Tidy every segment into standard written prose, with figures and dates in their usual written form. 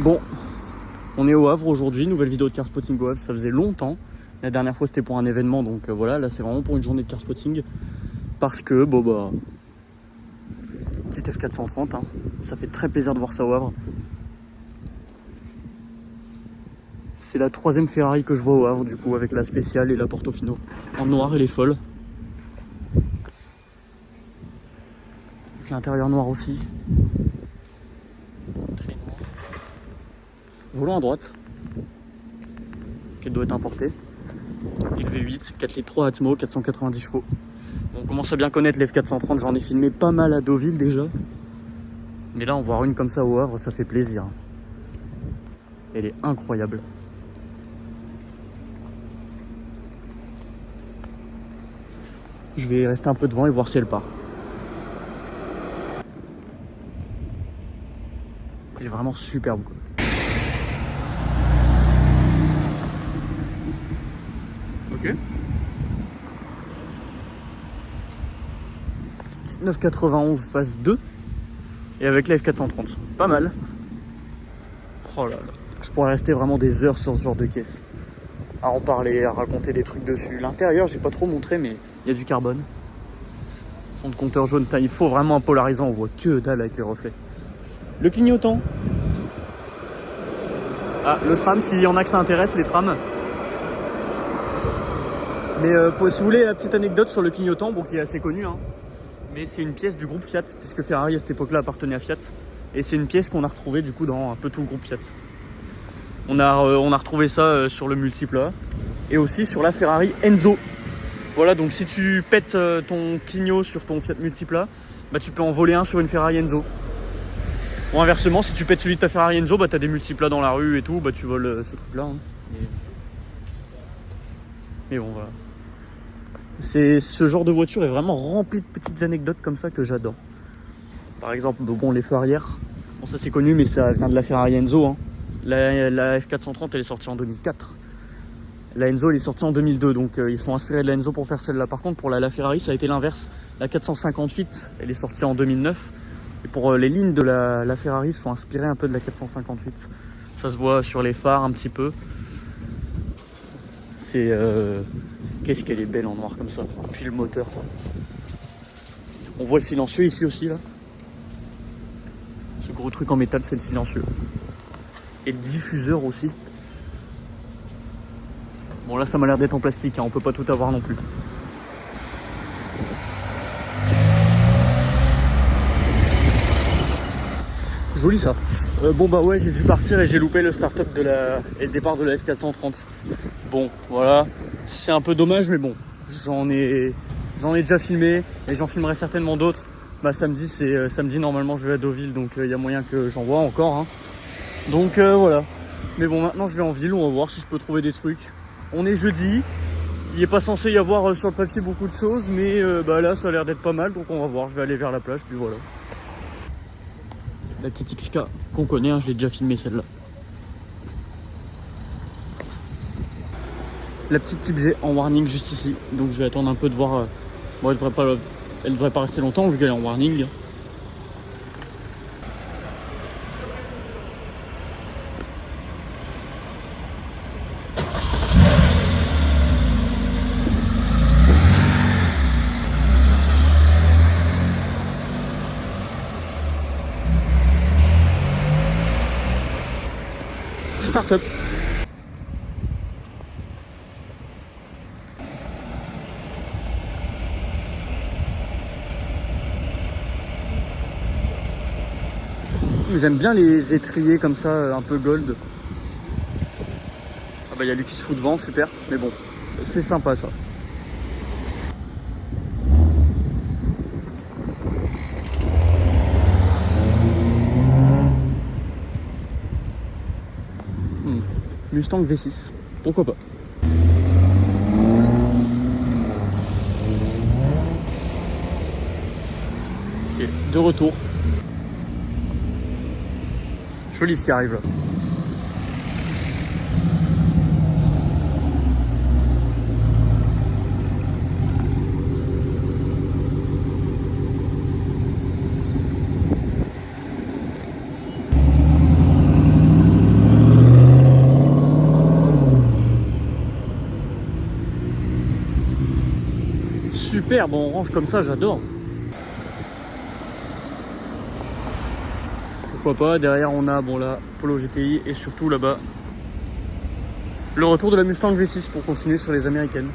Bon, on est au Havre aujourd'hui, nouvelle vidéo de car spotting au Havre, ça faisait longtemps. La dernière fois c'était pour un événement, donc voilà, là c'est vraiment pour une journée de car spotting. Parce que, bon bah, petite F430, hein. Ça fait très plaisir de voir ça au Havre. C'est la 3e Ferrari que je vois au Havre, du coup, avec la spéciale et la Portofino. En noir, elle est folle. L'intérieur noir aussi. Très noir. Volant à droite. Qu'elle doit être importée. Et le V8, 4 litres 3 Atmo, 490 chevaux. On commence à bien connaître les F430, j'en ai filmé pas mal à Deauville déjà. Mais là, en voir une comme ça au Havre, ça fait plaisir. Elle est incroyable. Je vais rester un peu devant et voir si elle part. Elle est vraiment superbe, quoi. Ok. 991 phase 2. Et avec la F430. Pas mal. Oh là là. Je pourrais rester vraiment des heures sur ce genre de caisse. À en parler, à raconter des trucs dessus. L'intérieur, j'ai pas trop montré, mais il y a du carbone. Son de compteur jaune, il faut vraiment un polarisant, on voit que dalle avec les reflets. Le clignotant. Ah, le tram, s'il y en a que ça intéresse, les trams. Mais si vous voulez la petite anecdote sur le clignotant, bon, qui est assez connu, hein, mais c'est une pièce du groupe Fiat, puisque Ferrari à cette époque-là appartenait à Fiat. Et c'est une pièce qu'on a retrouvée du coup dans un peu tout le groupe Fiat. On a retrouvé ça sur le Multipla et aussi sur la Ferrari Enzo. Voilà, donc si tu pètes ton clignot sur ton Fiat Multipla, bah, tu peux en voler un sur une Ferrari Enzo. Ou inversement, si tu pètes celui de ta Ferrari Enzo, bah, tu as des Multiplas dans la rue et tout, bah, tu voles ce truc-là. Hein. Mais bon, voilà. Ce genre de voiture est vraiment rempli de petites anecdotes comme ça que j'adore. Par exemple, bon, les feux arrière. Bon, ça c'est connu, mais ça vient de la Ferrari Enzo. Hein. La F430, elle est sortie en 2004. La Enzo, elle est sortie en 2002, donc ils sont inspirés de la Enzo pour faire celle-là. Par contre, pour la Ferrari, ça a été l'inverse. La 458, elle est sortie en 2009. Et pour les lignes de la Ferrari, ils sont inspirés un peu de la 458. Ça se voit sur les phares un petit peu. C'est... Qu'est-ce qu'elle est belle en noir comme ça. Puis le moteur. On voit le silencieux ici aussi, là. Ce gros truc en métal, c'est le silencieux. Et le diffuseur aussi. Bon, là, ça m'a l'air d'être en plastique, hein. On peut pas tout avoir non plus. Joli ça. Bon bah ouais, j'ai dû partir et j'ai loupé le start-up et le départ de la F430. Bon, voilà. C'est un peu dommage, mais bon. J'en ai déjà filmé et j'en filmerai certainement d'autres. Bah samedi, c'est samedi, normalement je vais à Deauville, donc il y a moyen que j'en vois encore. Hein. Donc voilà. Mais bon, maintenant je vais en ville, on va voir si je peux trouver des trucs. On est jeudi. Il n'est pas censé y avoir sur le papier beaucoup de choses, mais bah là ça a l'air d'être pas mal, donc on va voir. Je vais aller vers la plage, puis voilà. La petite XK qu'on connaît, hein, je l'ai déjà filmé celle-là. La petite Type G en warning juste ici, donc je vais attendre un peu de voir. Bon, elle devrait pas rester longtemps vu qu'elle est en warning. Start-up. J'aime bien les étriers comme ça, un peu gold. Ah bah il y a lui qui se fout devant, super, mais bon, c'est sympa ça. Mustang V6, pourquoi pas. Ok, de retour. Joli ce qui arrive là. superbe en orange comme ça, j'adore. Pourquoi pas, derrière on a bon la Polo GTI et surtout là-bas le retour de la Mustang V6 pour continuer sur les américaines.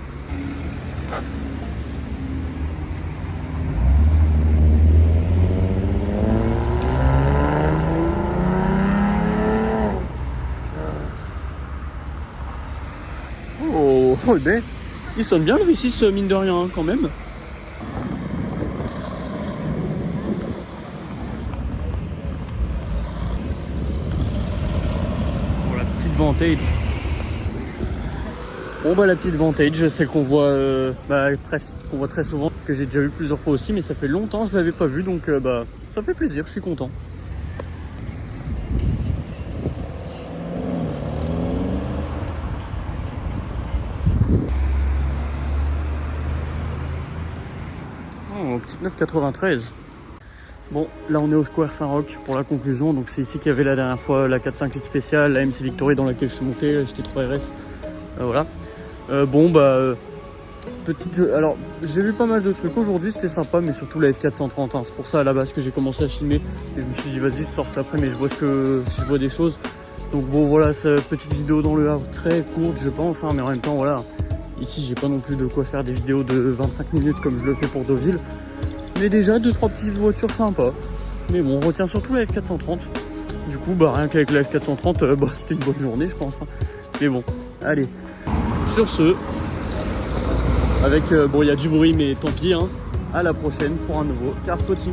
Oh, ben, il sonne bien le V6 mine de rien hein, quand même. Bon, la petite Vantage. Bon bah la petite Vantage, celle qu'on voit, qu'on voit très souvent, que j'ai déjà vu plusieurs fois aussi, mais ça fait longtemps que je l'avais pas vue, donc bah ça fait plaisir, je suis content. Oh, petite 993. Bon, là on est au Square Saint-Roch pour la conclusion, donc c'est ici qu'il y avait la dernière fois la 4.5 spéciale, la MC Victory dans laquelle je suis monté, j'étais 3RS, voilà. Bon bah petite, alors j'ai vu pas mal de trucs aujourd'hui, c'était sympa, mais surtout la F430 hein. C'est pour ça à la base que j'ai commencé à filmer et je me suis dit vas-y je sors cet après, mais je vois si je vois des choses. Donc bon voilà, cette petite vidéo dans le Havre, très courte je pense hein, mais en même temps voilà, ici j'ai pas non plus de quoi faire des vidéos de 25 minutes comme je le fais pour Deauville, mais déjà 2-3 petites voitures sympas. Mais bon, on retient surtout la F430. Du coup bah rien qu'avec la F430 bah, c'était une bonne journée je pense hein. Mais bon, allez, sur ce, avec bon il y a du bruit mais tant pis hein. À la prochaine pour un nouveau car spotting.